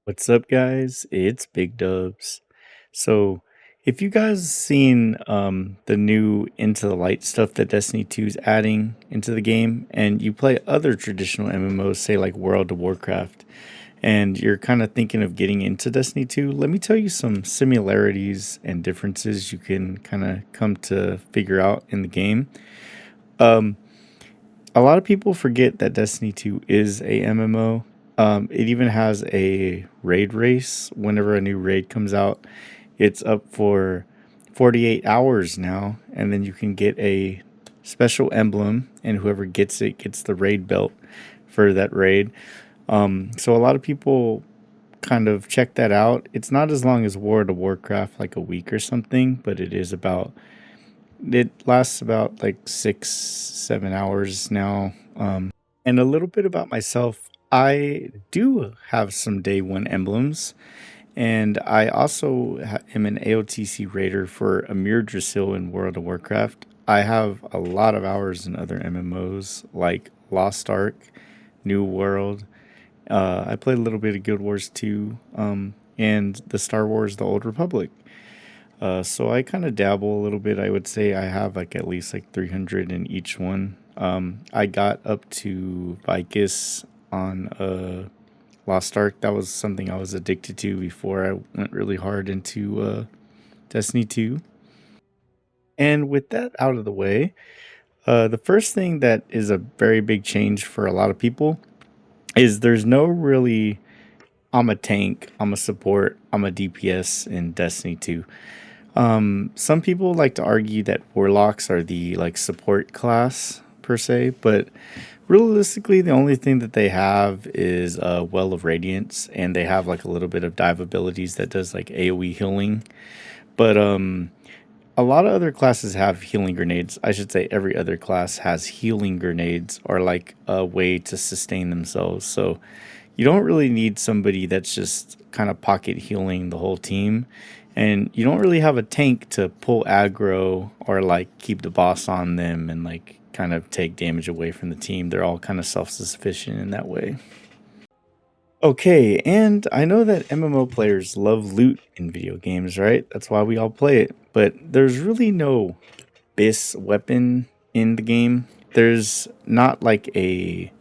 What's up, guys? It's Big Dubs. So, if you guys seen the new Into the Light stuff that Destiny 2 is adding into the game, and you play other traditional MMOs, say like World of Warcraft, and you're kind of thinking of getting into Destiny 2, let me tell you some similarities and differences you can kind of come to figure out in the game. Um, a lot of people forget that Destiny 2 is a MMO. It even has a raid race whenever a new raid comes out. It's up for 48 hours now, and then you can get a special emblem, and whoever gets it gets the raid belt for that raid. So a lot of people kind of check that out. It's not as long as World of Warcraft, like a week or something, but it lasts about like 6, 7 hours now. And a little bit about myself. I do have some day one emblems, and I also am an AOTC raider for Amir Drasil in World of Warcraft. I have a lot of hours in other MMOs like Lost Ark, New World. I played a little bit of Guild Wars 2, and the Star Wars The Old Republic. So I kind of dabble a little bit. I would say I have like at least like 300 in each one. I got up to Vicus on Lost Ark. That was something I was addicted to before I went really hard into Destiny 2. And with that out of the way, the first thing that is a very big change for a lot of people is there's no really I'm a tank, I'm a support, I'm a DPS in Destiny 2. Some people like to argue that warlocks are the like support class per se, but realistically, the only thing that they have is a well of radiance, and they have like a little bit of dive abilities that does like AOE healing. But a lot of other classes have healing grenades. I should say every other class has healing grenades or like a way to sustain themselves. So you don't really need somebody that's just kind of pocket healing the whole team. And you don't really have a tank to pull aggro or like keep the boss on them and like kind of take damage away from the team. They're all kind of self sufficient in that way. Okay, and I know that MMO players love loot in video games, right? That's why we all play it. But there's really no BIS weapon in the game. There's not like a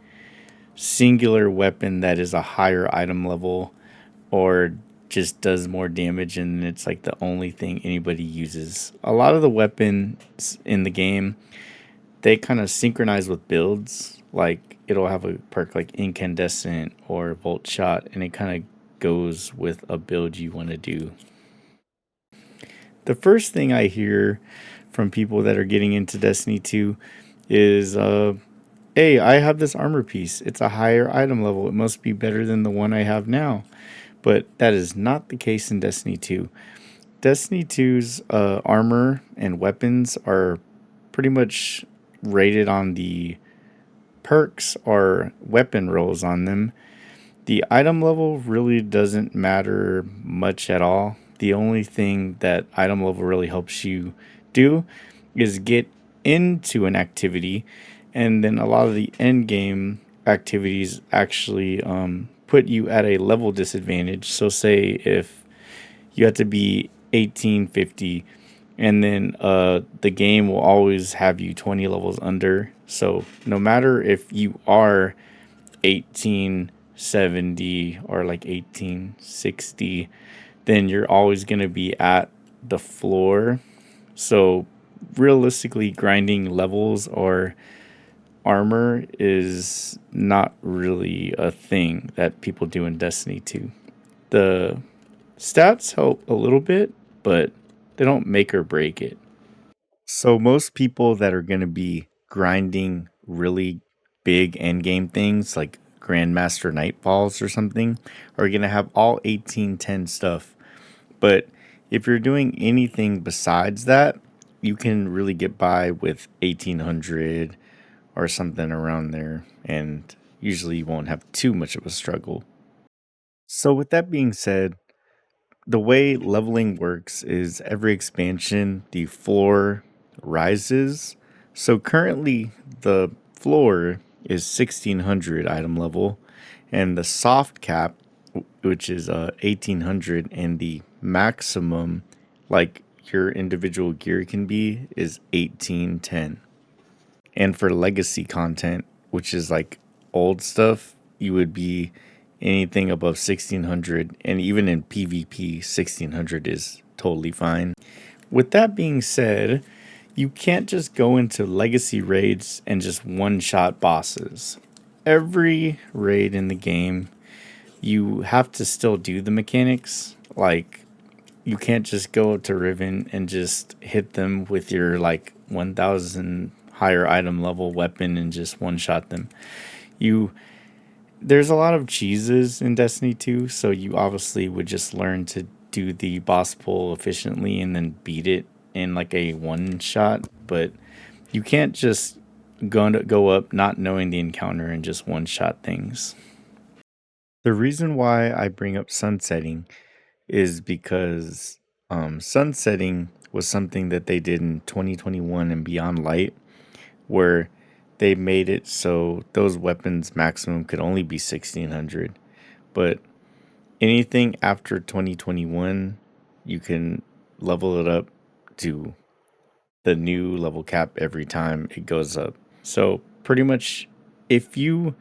singular weapon that is a higher item level or just does more damage and it's like the only thing anybody uses. A lot of the weapons in the game, they kind of synchronize with builds. Like it'll have a perk like incandescent or volt shot, and it kind of goes with a build you want to do. The first thing I hear from people that are getting into Destiny 2 is hey, I have this armor piece. It's a higher item level. It must be better than the one I have now. But that is not the case in Destiny 2. Destiny 2's armor and weapons are pretty much rated on the perks or weapon rolls on them. The item level really doesn't matter much at all. The only thing that item level really helps you do is get into an activity, and then a lot of the end game activities actually put you at a level disadvantage. So, say if you have to be 1850, and then the game will always have you 20 levels under. So, no matter if you are 1870 or like 1860, then you're always going to be at the floor. So realistically, grinding levels or armor is not really a thing that people do in Destiny 2. The stats help a little bit, but they don't make or break it. So most people that are going to be grinding really big end game things like Grandmaster Nightfalls or something are going to have all 1810 stuff. But if you're doing anything besides that, you can really get by with 1800 or something around there, and usually you won't have too much of a struggle. So with that being said, the way leveling works is every expansion, the floor rises. So currently, the floor is 1600 item level, and the soft cap which is 1800, and the maximum like your individual gear can be is 1810. And for legacy content, which is like old stuff, you would be anything above 1600, and even in PvP 1600 is totally fine. With that being said, you can't just go into legacy raids and just one shot bosses. Every raid in the game, you have to still do the mechanics. Like, you can't just go to Riven and just hit them with your like 1000 higher item level weapon and just one shot them. You There's a lot of cheeses in Destiny 2, so you obviously would just learn to do the boss pull efficiently and then beat it in like a one shot, but you can't just go up not knowing the encounter and just one shot things. The reason why I bring up sunsetting is because sunsetting was something that they did in 2021 and Beyond Light, where they made it so those weapons maximum could only be 1600. But anything after 2021, you can level it up to the new level cap every time it goes up. So pretty much, if you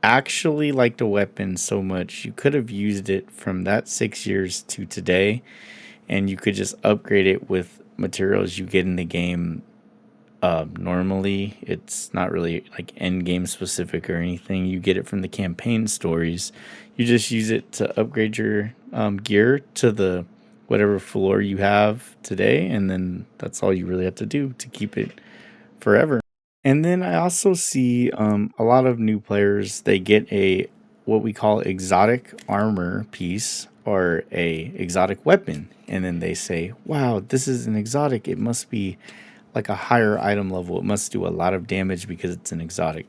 actually liked a weapon so much, you could have used it from that 6 years to today, and you could just upgrade it with materials you get in the game. Normally, it's not really like end game specific or anything. You get it from the campaign stories. You just use it to upgrade your gear to the whatever floor you have today, and then that's all you really have to do to keep it forever. And then I also see a lot of new players. They get a what we call exotic armor piece or a exotic weapon, and then they say, "Wow, this is an exotic. It must be like a higher item level. It must do a lot of damage because it's an exotic."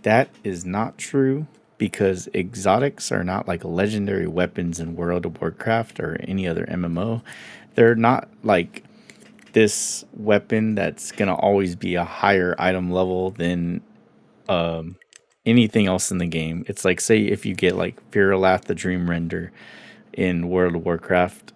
That is not true, because exotics are not like legendary weapons in World of Warcraft or any other MMO. They're not like this weapon that's going to always be a higher item level than um, anything else in the game. It's like, say, if you get like Viralath the Dream Render in World of Warcraft,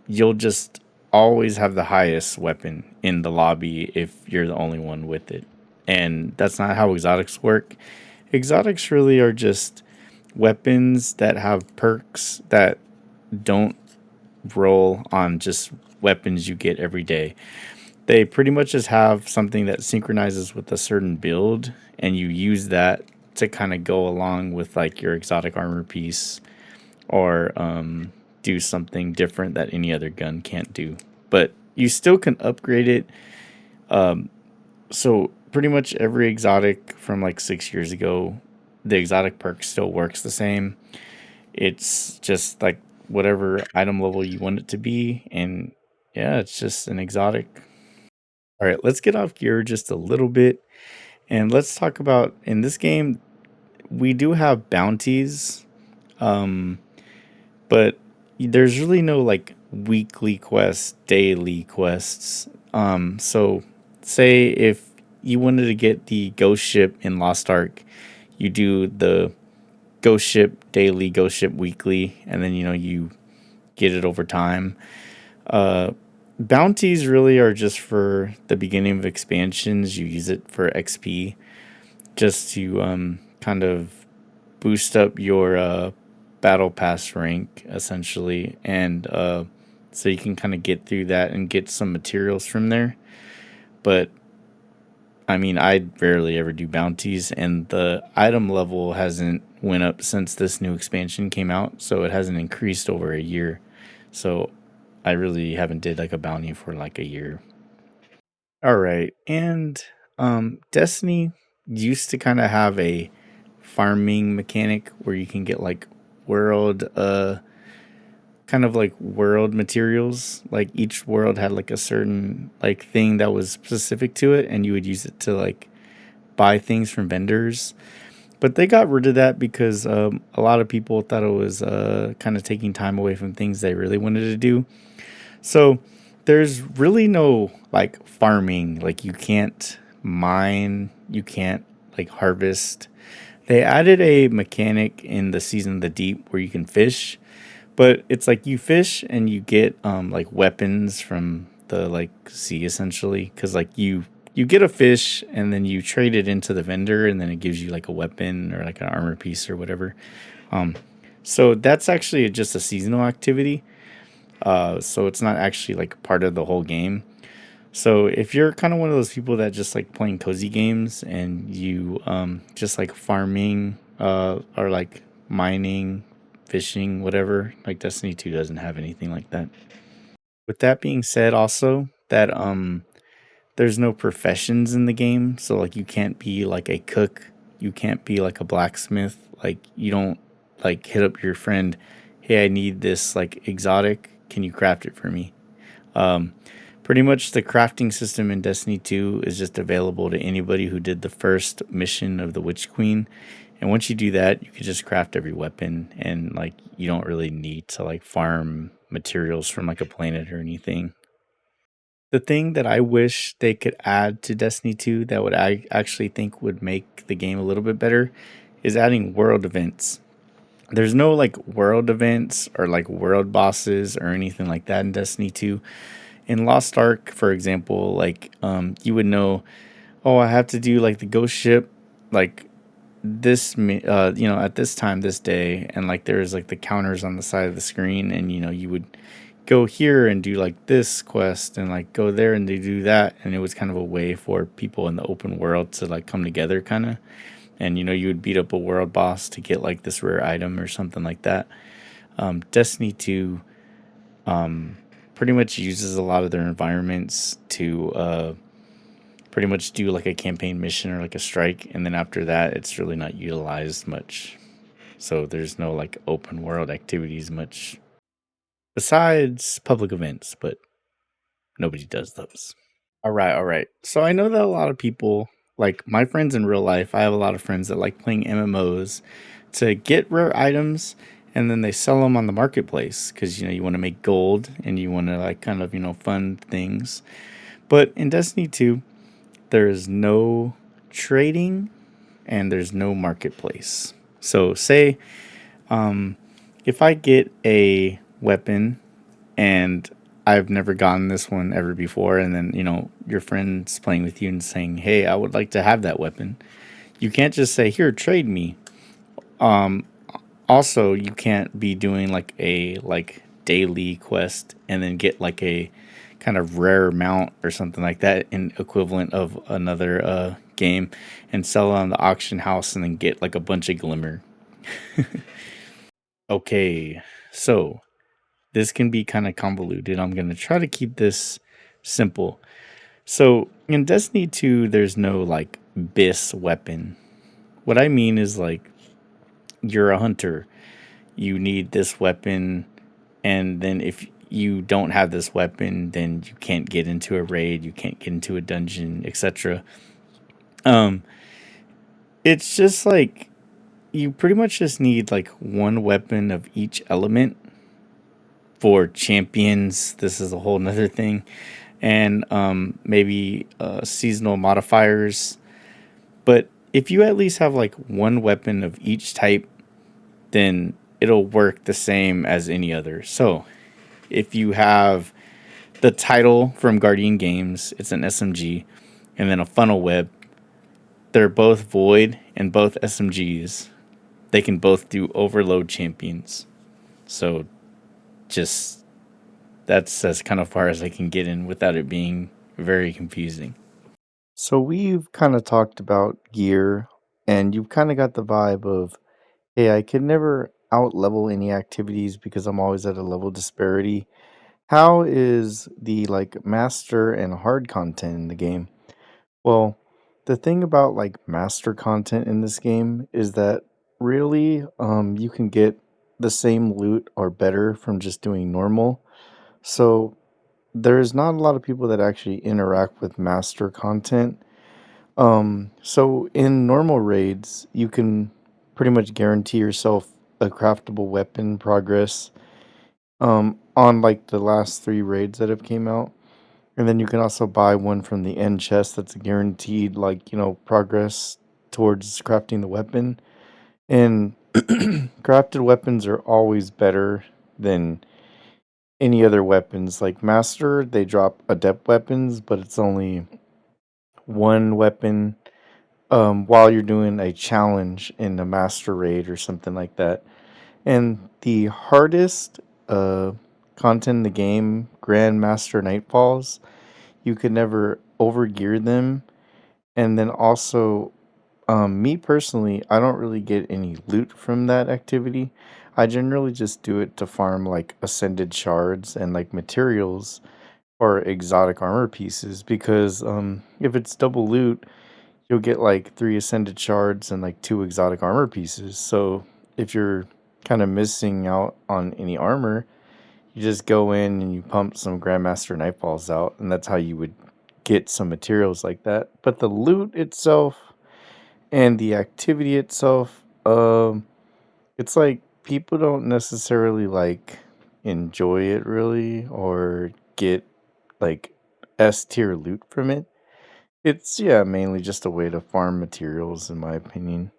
you'll just always have the highest weapon in the lobby if you're the only one with it. And that's not how exotics work. Exotics really are just weapons that have perks that don't roll on just weapons you get every day. They pretty much just have something that synchronizes with a certain build, and you use that to kind of go along with like your exotic armor piece, or do something different that any other gun can't do. But you still can upgrade it. So pretty much every exotic from like 6 years ago, the exotic perk still works the same. It's just like whatever item level you want it to be, and yeah, it's just an exotic. All right, let's get off gear just a little bit, and let's talk about, in this game we do have bounties, um, but there's really no like weekly quests, daily quests. So say if you wanted to get the ghost ship in Lost Ark, you do the ghost ship daily, ghost ship weekly, and then you get it over time. Uh, Bounties really are just for the beginning of expansions. You use it for XP, just to kind of boost up your battle pass rank, essentially, and so you can kind of get through that and get some materials from there. But I mean, I rarely ever do bounties, and the item level hasn't went up since this new expansion came out, so it hasn't increased over a year. So I really haven't did like a bounty for like a year. All right, and Destiny used to kind of have a farming mechanic where you can get like world kind of like world materials. Like each world had like a certain like thing that was specific to it, and you would use it to like buy things from vendors. But they got rid of that because a lot of people thought it was kind of taking time away from things they really wanted to do. So there's really no like farming. Like you can't mine, you can't like harvest. They added a mechanic in the Season of the Deep where you can fish, but it's like you fish and you get like weapons from the like sea essentially, because like you get a fish and then you trade it into the vendor and then it gives you like a weapon or like an armor piece or whatever. Um, so that's actually just a seasonal activity. So it's not actually like part of the whole game. So if you're kind of one of those people that just like playing cozy games and you just like farming or like mining, fishing, whatever, like Destiny 2 doesn't have anything like that. With that being said also that there's no professions in the game, so like you can't be like a cook, you can't be like a blacksmith, like you don't like hit up your friend, "Hey, I need this like exotic, can you craft it for me?" Um, Pretty much the crafting system in Destiny 2 is just available to anybody who did the first mission of the Witch Queen. And once you do that, you can just craft every weapon and like you don't really need to like farm materials from like a planet or anything. The thing that I wish they could add to Destiny 2 that would I actually think would make the game a little bit better is adding world events. There's no like world events or like world bosses or anything like that in Destiny 2. In Lost Ark, for example, like you would know, oh, I have to do like the ghost ship, like at this time, this day, and like there's like the counters on the side of the screen, and you would go here and do like this quest, and like go there and they do that, and it was kind of a way for people in the open world to like come together, kind of, and you would beat up a world boss to get like this rare item or something like that. Destiny 2 pretty much uses a lot of their environments to pretty much do like a campaign mission or like a strike, and then after that, it's really not utilized much. So there's no like open world activities much besides public events, but nobody does those. All right, all right. So I know that a lot of people, like my friends in real life, I have a lot of friends that like playing MMOs to get rare items and then they sell them on the marketplace because you want to make gold and you want to like kind of fund things. But in Destiny 2, there is no trading and there's no marketplace. So say if I get a weapon and I've never gotten this one ever before, and then your friend's playing with you and saying, "Hey, I would like to have that weapon." You can't just say, "Here, trade me." Also, you can't be doing like a like daily quest and then get like a kind of rare mount or something like that in equivalent of another game and sell it on the auction house and then get like a bunch of glimmer. Okay, so this can be kind of convoluted. I'm going to try to keep this simple. So in Destiny 2, there's no like BIS weapon. What I mean is like you're a hunter, you need this weapon, and then if you don't have this weapon, then you can't get into a raid, you can't get into a dungeon, etc. Um, it's just like you pretty much just need like one weapon of each element for champions. This is a whole nother thing. And maybe seasonal modifiers. But if you at least have like one weapon of each type, then it'll work the same as any other. So if you have the title from Guardian Games, it's an SMG, and then a funnel web, they're both void and both SMGs. They can both do overload champions. So just that's as kind of far as I can get in without it being very confusing. So we've kind of talked about gear, and you've kind of got the vibe of, hey, I could never out level any activities because I'm always at a level disparity. How is the like master and hard content in the game? Well, the thing about like master content in this game is that really you can get the same loot or better from just doing normal. So there's not a lot of people that actually interact with master content. So in normal raids, you can pretty much guarantee yourself a craftable weapon progress on like the last 3 raids that have came out. And then you can also buy one from the end chest that's a guaranteed like, progress towards crafting the weapon. And crafted weapons are always better than any other weapons. Like Master, they drop adept weapons, but it's only one weapon while you're doing a challenge in a Master raid or something like that. And the hardest content in the game, Grandmaster Nightfalls, you could never overgear them. And then also, me personally, I don't really get any loot from that activity. I generally just do it to farm like ascended shards and like materials or exotic armor pieces because if it's double loot, you'll get like 3 ascended shards and like 2 exotic armor pieces. So if you're kind of missing out on any armor, you just go in and you pump some Grandmaster Nightfalls out, and that's how you would get some materials like that. But the loot itself and the activity itself, it's like people don't necessarily like enjoy it really or get like S tier loot from it. It's yeah, mainly just a way to farm materials in my opinion.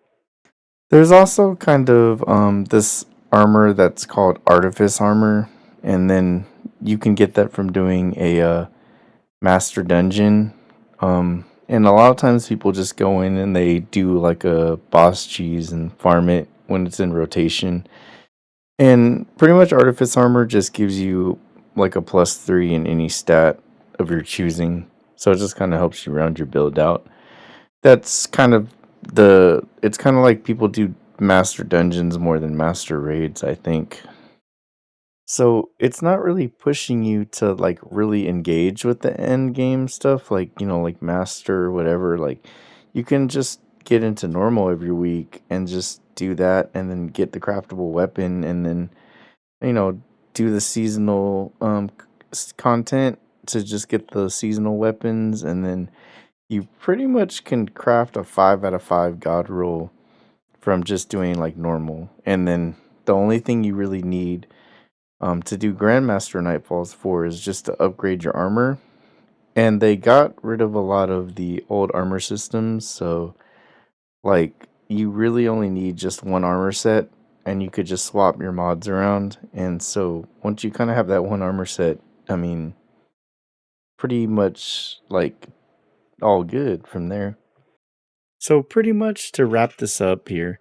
There's also kind of this armor that's called artifice armor, and then you can get that from doing a master dungeon. And a lot of times people just go in and they do like a boss cheese and farm it when it's in rotation. And pretty much artifice armor just gives you like a +3 in any stat of your choosing. So it just kind of helps you round your build out. That's kind of it's kind of like people do master dungeons more than master raids, I think. So it's not really pushing you to like really engage with the end game stuff, like like master or whatever. Like you can just get into normal every week and just do that, and then get the craftable weapon, and then you know do the seasonal content to just get the seasonal weapons, and then you pretty much can craft a 5 out of 5 god roll from just doing like normal, and then the only thing you really need to do Grandmaster Nightfalls for is just to upgrade your armor. And they got rid of a lot of the old armor systems, so like you really only need just one armor set, and you could just swap your mods around. And so once you kind of have that one armor set, I mean, pretty much like all good from there. So pretty much to wrap this up here,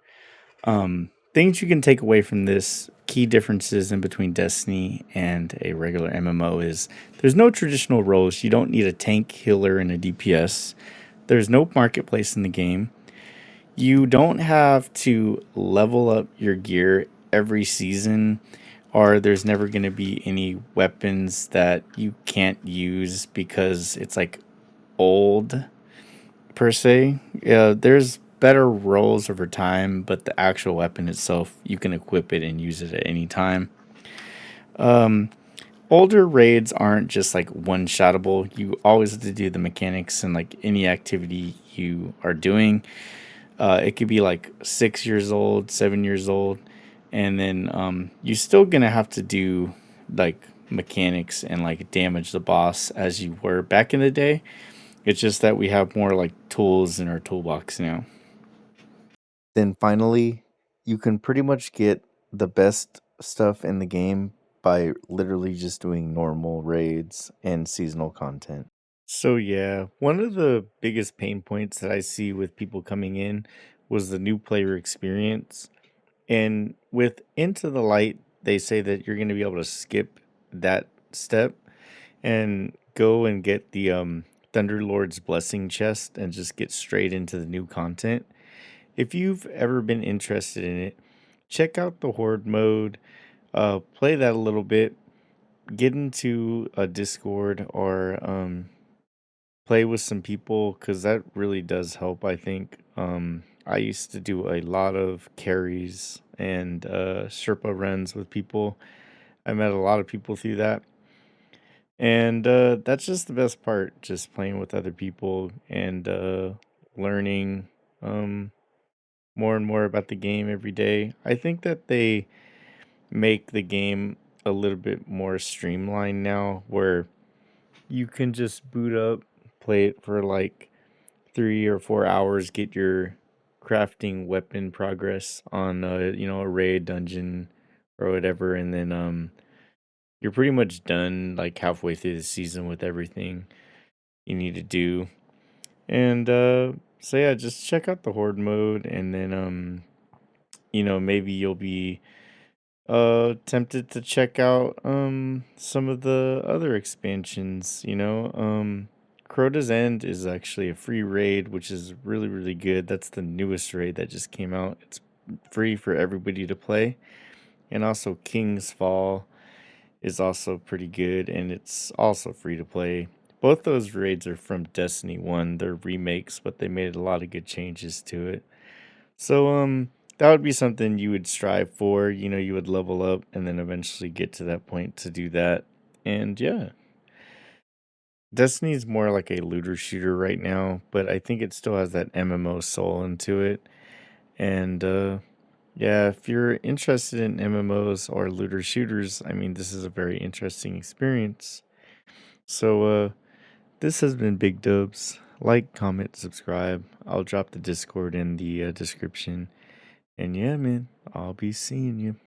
things you can take away from this key differences in between Destiny and a regular MMO is there's no traditional roles. You don't need a tank, healer, and a DPS. There's no marketplace in the game. You don't have to level up your gear every season, or there's never going to be any weapons that you can't use because it's like old per se. Yeah, there's better rolls over time, but the actual weapon itself, you can equip it and use it at any time. Um, Older raids aren't just like one shotable. You always have to do the mechanics and like any activity you are doing. It could be like 6 years old, 7 years old, and then you're still gonna have to do like mechanics and like damage the boss as you were back in the day. It's just that we have more like tools in our toolbox now. Then finally, you can pretty much get the best stuff in the game by literally just doing normal raids and seasonal content. So yeah, one of the biggest pain points that I see with people coming in was the new player experience. And with Into the Light, they say that you're going to be able to skip that step and go and get the Thunderlord's Blessing chest and just get straight into the new content. If you've ever been interested in it, check out the Horde mode, play that a little bit, get into a Discord or play with some people because that really does help, I think. I used to do a lot of carries and Sherpa runs with people. I met a lot of people through that. And that's just the best part, just playing with other people and learning um, more and more about the game every day. I think that they make the game a little bit more streamlined now where you can just boot up, play it for like 3 or 4 hours, get your crafting weapon progress on a raid dungeon or whatever, and then you're pretty much done like halfway through the season with everything you need to do. And so yeah, just check out the horde mode, and then maybe you'll be tempted to check out some of the other expansions. Crota's End is actually a free raid, which is really really good. That's the newest raid that just came out. It's free for everybody to play. And also King's Fall is also pretty good, and it's also free to play. Both those raids are from Destiny 1. They're remakes, but they made a lot of good changes to it. So that would be something you would strive for. You would level up and then eventually get to that point to do that. And yeah, Destiny's more like a looter shooter right now, but I think it still has that MMO soul into it. And yeah, if you're interested in MMOs or looter shooters, I mean, this is a very interesting experience. So this has been Big Dubs. Like, comment, subscribe. I'll drop the Discord in the description. And yeah, man, I'll be seeing you.